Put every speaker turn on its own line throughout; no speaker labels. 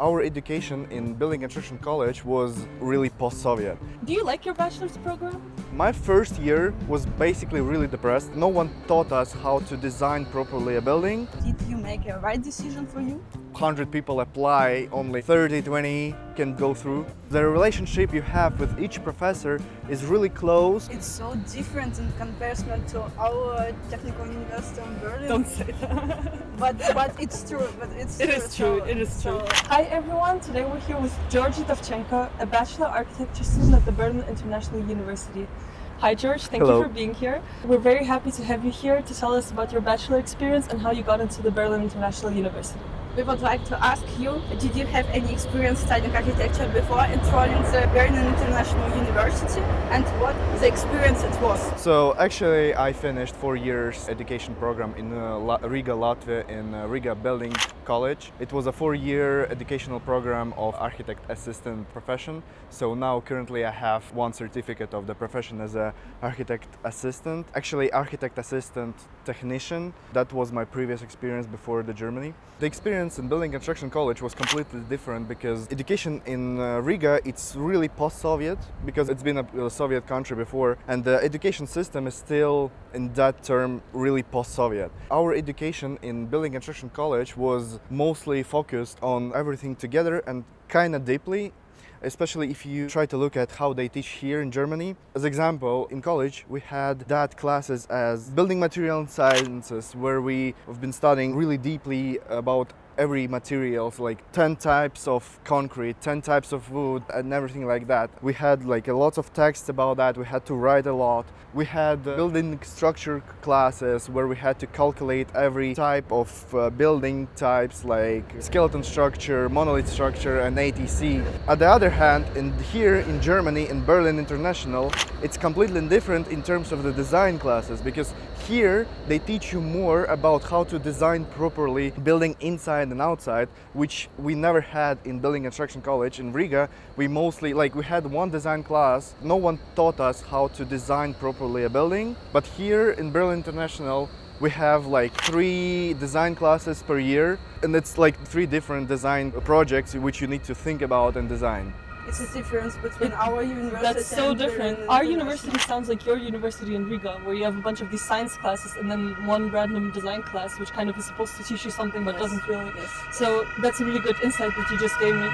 Our education in Building and Construction College was really post-Soviet.
Do you like your bachelor's program?
My first year was basically really depressed. No one taught us how to design properly a building.
Did you make a right decision for you?
100 people apply, only 30, 20 can go through. The relationship you have with each professor is really close.
It's so different in comparison to our technical university in Berlin.
Don't say that.
But it's true.
It is true. It is true. Hi everyone. Today we're here with George Litovchenko, a Bachelor Architecture student at the Berlin International University. Hi George, thank
Hello.
you for being here. We're very happy to have you here to tell us about your bachelor experience and how you got into the Berlin International University.
We would like to ask you, did you have any experience studying architecture before enrolling the Berlin International University, and what the experience it was?
So actually I finished 4 years education program in Riga, Latvia in Riga Building College. It was a 4-year educational program of architect assistant profession. So now currently I have one certificate of the profession as a architect assistant. Actually architect assistant technician. That was my previous experience before the Germany. The experience in Building Construction College was completely different because education in Riga, it's really post-Soviet because it's been a Soviet country before, and the education system is still in that term really post-Soviet. Our education in Building Construction College was mostly focused on everything together and kind of deeply, especially if you try to look at how they teach here in Germany. As example, in college we had that classes as building material sciences, where we have been studying really deeply about every materials, like 10 types of concrete, 10 types of wood and everything like that. We had like a lot of text about that, we had to write a lot. We had building structure classes where we had to calculate every type of building types like skeleton structure, monolith structure and ATC. On the other hand, here in Germany, in Berlin International, it's completely different in terms of the design classes, because here they teach you more about how to design properly building inside and outside, which we never had in Building Construction College in Riga. We mostly, we had one design class. No one taught us how to design properly a building, but here in Berlin International we have 3 design classes per year, and it's 3 different design projects which you need to think about and design.
It's a difference between our university.
That's so
and
different.
Berlin
Our
International.
university sounds like your university in Riga, where you have a bunch of these science classes and then one random design class, which kind of is supposed to teach you something but
Yes.
doesn't really.
Yes.
So that's a really good insight that you just gave me.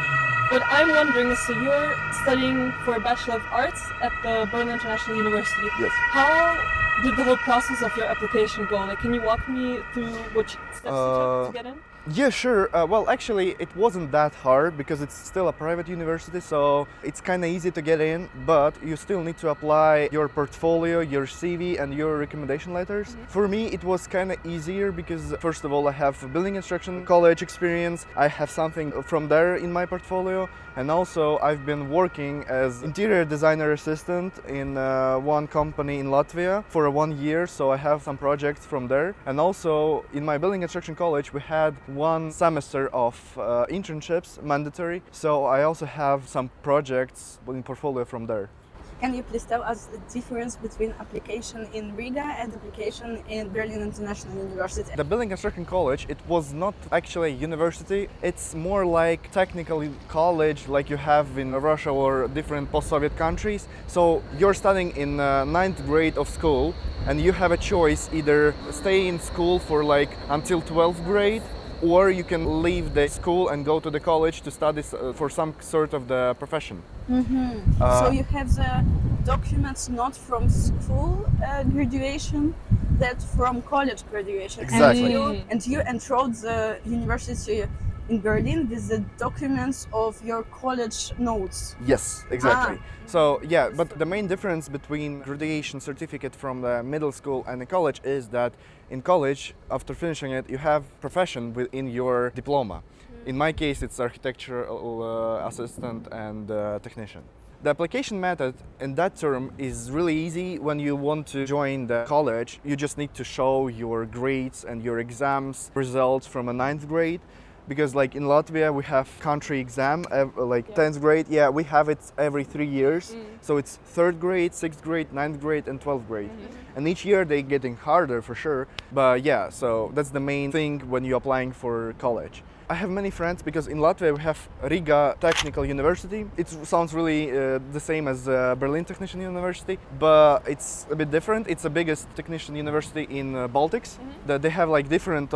What I'm wondering is, so you're studying for a Bachelor of Arts at the Berlin International University.
Yes.
How did the whole process of your application go? Can you walk me through which steps you took to get in?
Yeah, sure. Well, actually, it wasn't that hard because it's still a private university, so it's kind of easy to get in, but you still need to apply your portfolio, your CV, and your recommendation letters.
Mm-hmm.
For me, it was kind of easier because, first of all, I have building instruction college experience. I have something from there in my portfolio, and also I've been working as interior designer assistant in one company in Latvia for 1 year, so I have some projects from there. And also in my building instruction college, we had 1 semester of internships mandatory, so I also have some projects in portfolio from there.
Can you please tell us the difference between application in Riga and application in Berlin International University?
The Building Construction College, it was not actually a university, it's more like technical college like you have in Russia or different post-Soviet countries. So you're studying in 9th grade of school and you have a choice, either stay in school for until 12th grade, or you can leave the school and go to the college to study for some sort of the profession.
Mm-hmm. So you have the documents not from school graduation, that from college graduation.
Exactly.
And you enrolled the university in Berlin with the documents of your college notes.
Yes, exactly.
Ah.
So yeah, but the main difference between graduation certificate from the middle school and the college is that in college, after finishing it, you have profession within your diploma. In my case, it's architectural assistant and technician. The application method in that term is really easy. When you want to join the college, you just need to show your grades and your exams results from a 9th grade. Because in Latvia we have country exam, 10th grade, we have it every 3 years. So it's 3rd grade, 6th grade, 9th grade and 12th grade. And each year they're getting harder for sure. But yeah, so that's the main thing when you're applying for college. I have many friends because in Latvia we have Riga Technical University. It sounds really the same as Berlin Technician University, but it's a bit different. It's the biggest technician university in Baltics. They have like different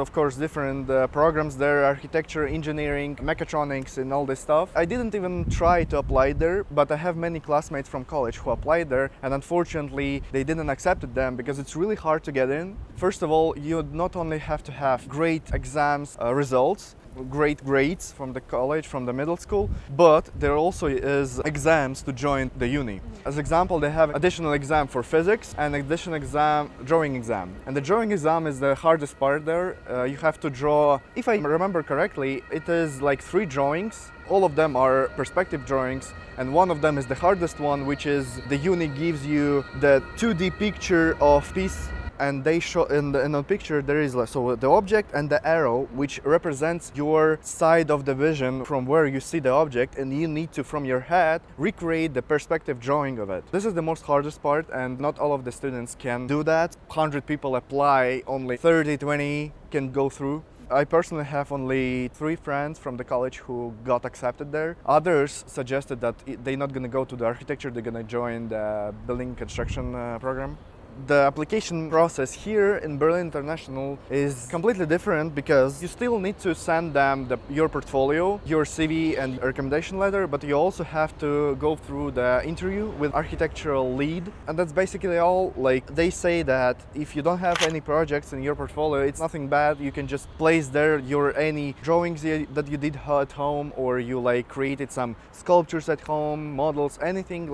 programs there, architecture, engineering, mechatronics and all this stuff. I didn't even try to apply there, but I have many classmates from college who applied there, and unfortunately they didn't accept them because it's really hard to get in. First of all, you not only have to have great exams results, great grades from the college, from the middle school, but there also is exams to join the uni. As example, they have additional exam for physics and additional exam, drawing exam. And the drawing exam is the hardest part there. You have to draw, if I remember correctly, it is like 3 drawings. All of them are perspective drawings, and one of them is the hardest one, which is the uni gives you the 2D picture of piece, and they show in the picture there is so the object and the arrow, which represents your side of the vision from where you see the object, and you need to from your head recreate the perspective drawing of it. This is the most hardest part, and not all of the students can do that. 100 people apply, only 30-20 can go through. I personally have only 3 friends from the college who got accepted there. Others suggested that they're not going to go to the architecture, they're going to join the building construction program. The application process here in Berlin International is completely different because you still need to send them your portfolio, your CV and recommendation letter, but you also have to go through the interview with architectural lead. And that's basically all. Like, they say that if you don't have any projects in your portfolio, it's nothing bad. You can just place there any drawings that you did at home, or you like created some sculptures at home, models, anything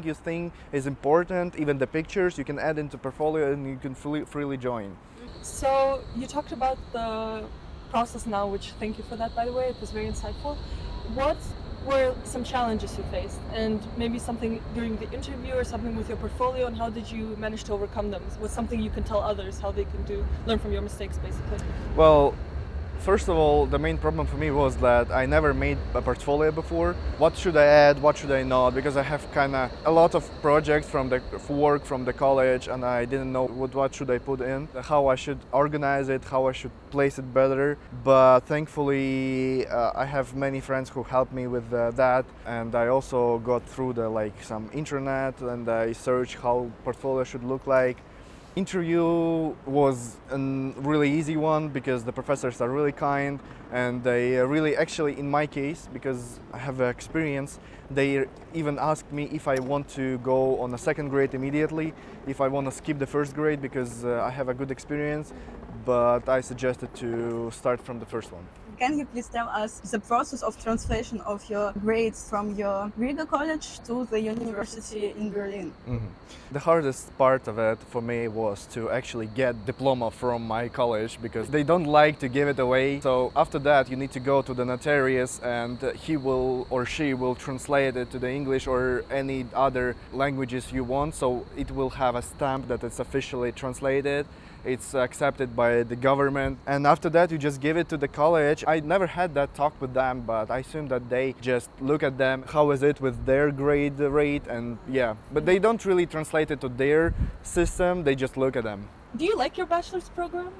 you think is important, even the pictures, you can add into portfolio and you can freely join.
So you talked about the process now, which thank you for that, by the way, it was very insightful. What were some challenges you faced, and maybe something during the interview or something with your portfolio, and how did you manage to overcome them? What's something you can tell others how they can learn from your mistakes, basically?
Well, first of all, the main problem for me was that I never made a portfolio before. What should I add, what should I not? Because I have kind of a lot of projects from the work from the college, and I didn't know what should I put in, how I should organize it, how I should place it better. But thankfully, I have many friends who helped me with that, and I also got through some internet, and I searched how portfolio should look like. Interview was a really easy one because the professors are really kind, and they really, actually in my case, because I have experience, they even asked me if I want to go on a second grade immediately, if I want to skip the first grade because I have a good experience, but I suggested to start from the first one.
Can you please tell us the process of translation of your grades from your Riga college to the university in Berlin?
The hardest part of it for me was to actually get diploma from my college, because they don't like to give it away. So after that you need to go to the notarius, and he will or she will translate it to the English or any other languages you want, so it will have a stamp that it's officially translated. It's accepted by the government, and after that you just give it to the college. I never had that talk with them, but I assume that they just look at them, how is it with their grade rate, and yeah, but they don't really translate it to their system, they just look at them.
Do you like your bachelor's program?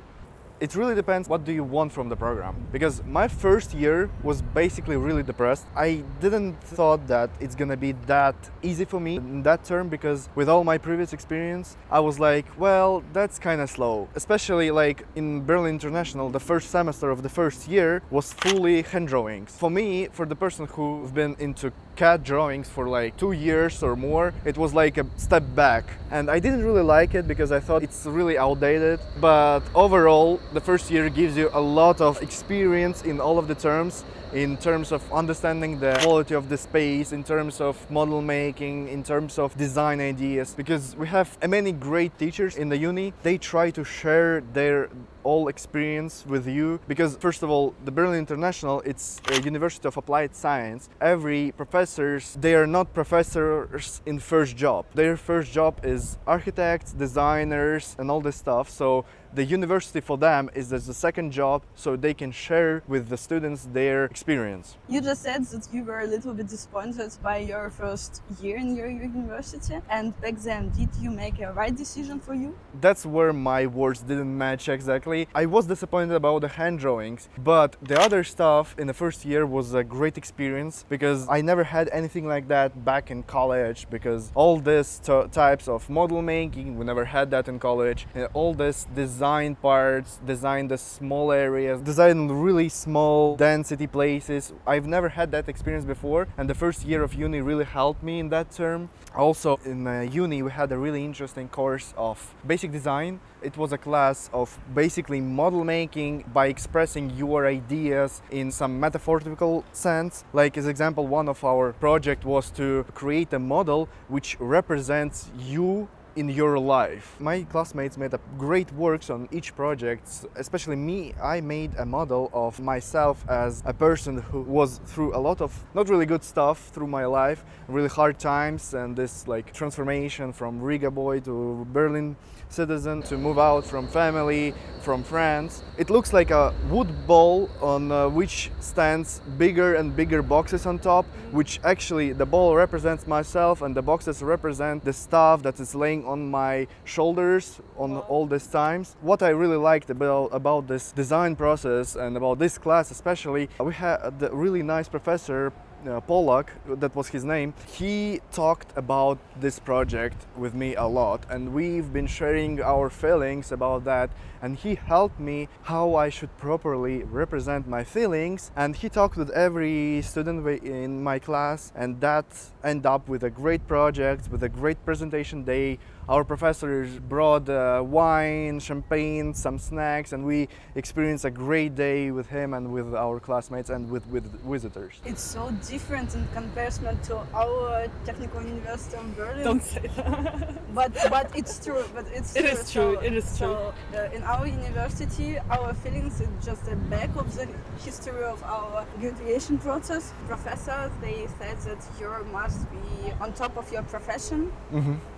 It really depends what do you want from the program, because my first year was basically really depressed. I didn't thought that it's gonna be that easy for me in that term, because with all my previous experience I was like, well, that's kind of slow. Especially like in Berlin International, the first semester of the first year was fully hand drawings. For me, for the person who's been into CAD drawings for like 2 years or more, it was like a step back, and I didn't really like it because I thought it's really outdated. But overall, the first year gives you a lot of experience in all of the terms, in terms of understanding the quality of the space, in terms of model making, in terms of design ideas, because we have many great teachers in the uni. They try to share their all experience with you, because first of all, the Berlin International, it's a University of Applied Science. Every professors, they are not professors in first job. Their first job is architects, designers and all this stuff, so the university for them is as a second job, so they can share with the students their experience.
You just said that you were a little bit disappointed by your first year in your university, and back then, did you make a right decision for you?
That's where my words didn't match exactly. I was disappointed about the hand drawings, but the other stuff in the first year was a great experience because I never had anything like that back in college, because all these types of model making, we never had that in college. And all this design parts, design the small areas, design really small density places. I've never had that experience before, and the first year of uni really helped me in that term. Also in uni we had a really interesting course of basic design. It was a class of basically model making by expressing your ideas in some metaphorical sense. Like as example, one of our project was to create a model which represents you in your life. My classmates made up great works on each project, especially me. I made a model of myself as a person who was through a lot of not really good stuff through my life, really hard times, and this like transformation from Riga boy to Berlin citizen, to move out from family, from friends. It looks like a wood ball on which stands bigger and bigger boxes on top, which actually the ball represents myself and the boxes represent the stuff that is laying on my shoulders on all these times. What I really liked about this design process and about this class especially, we had a really nice professor, Polak, that was his name. He talked about this project with me a lot, and we've been sharing our feelings about that, and he helped me how I should properly represent my feelings. And he talked with every student in my class, and that ended up with a great project, with a great presentation day. Our professors brought wine, champagne, some snacks, and we experienced a great day with him and with our classmates and with visitors.
It's so different in comparison to our technical university in Berlin.
Don't say that.
But it's true. But it's
It
true.
is true. It is true.
So in our university, our feelings is just a back of the history of our graduation process. Professors, they said that you must be on top of your profession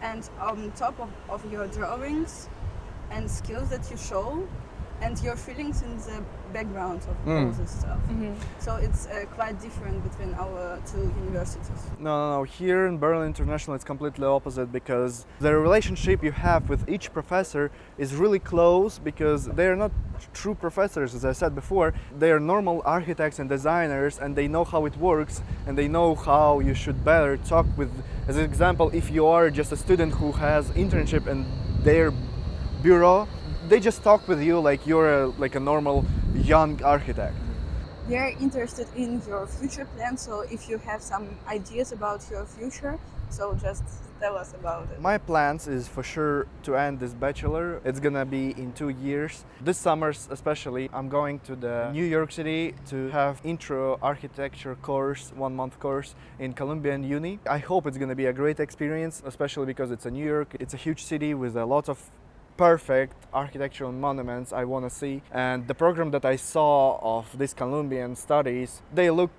and on top of your drawings and skills that you show and your feelings in the background of all this stuff. So it's quite different between our two universities.
No. Here in Berlin International, it's completely opposite, because the relationship you have with each professor is really close, because they are not true professors, as I said before. They are normal architects and designers, and they know how it works, and they know how you should better talk with. As an example, if you are just a student who has internship in their bureau, they just talk with you like you're like a normal young architect.
We are interested in your future plans, so if you have some ideas about your future, so just tell us about it.
My plans is for sure to end this bachelor. It's gonna be in 2 years. This summer especially, I'm going to the New York City to have intro architecture course, 1-month course in Columbian Uni. I hope it's gonna be a great experience, especially because it's a New York. It's a huge city with a lot of perfect architectural monuments I want to see, and the program that I saw of this Columbian studies, they look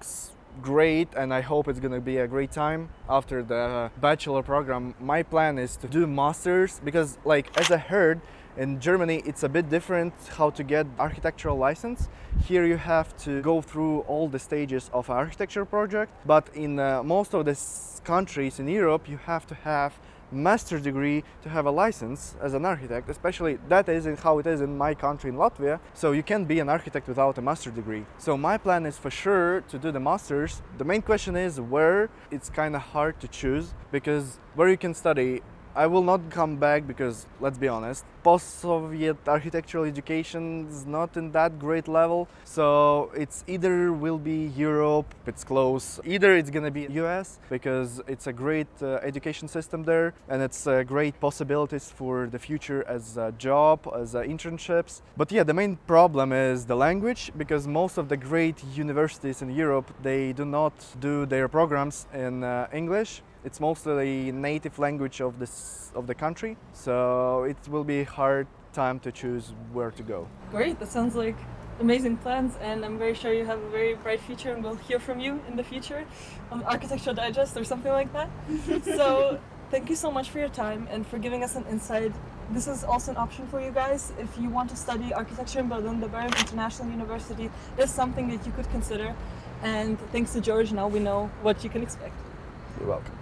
great, and I hope it's gonna be a great time after the bachelor program. My plan is to do masters, because like as I heard, in Germany it's a bit different how to get architectural license. Here you have to go through all the stages of an architecture project, but in most of the countries in Europe you have to have master's degree to have a license as an architect, especially that is how it is in my country, in Latvia. So you can't be an architect without a master's degree. So my plan is for sure to do the masters. The main question is where. It's kind of hard to choose, because where you can study, I will not come back, because let's be honest, post-Soviet architectural education is not in that great level. So it's either will be Europe, it's close, either it's gonna be US, because it's a great education system there, and it's great possibilities for the future as a job, as internships. But yeah, the main problem is the language, because most of the great universities in Europe, they do not do their programs in English. It's mostly the native language of the country, so it will be a hard time to choose where to go.
Great, that sounds like amazing plans, and I'm very sure you have a very bright future, and we'll hear from you in the future on Architectural Digest or something like that. So thank you so much for your time and for giving us an insight this is also an option for you guys. If you want to study architecture in Berlin, the Berlin International University is something that you could consider. And thanks to George, now we know what you can expect.
You're welcome.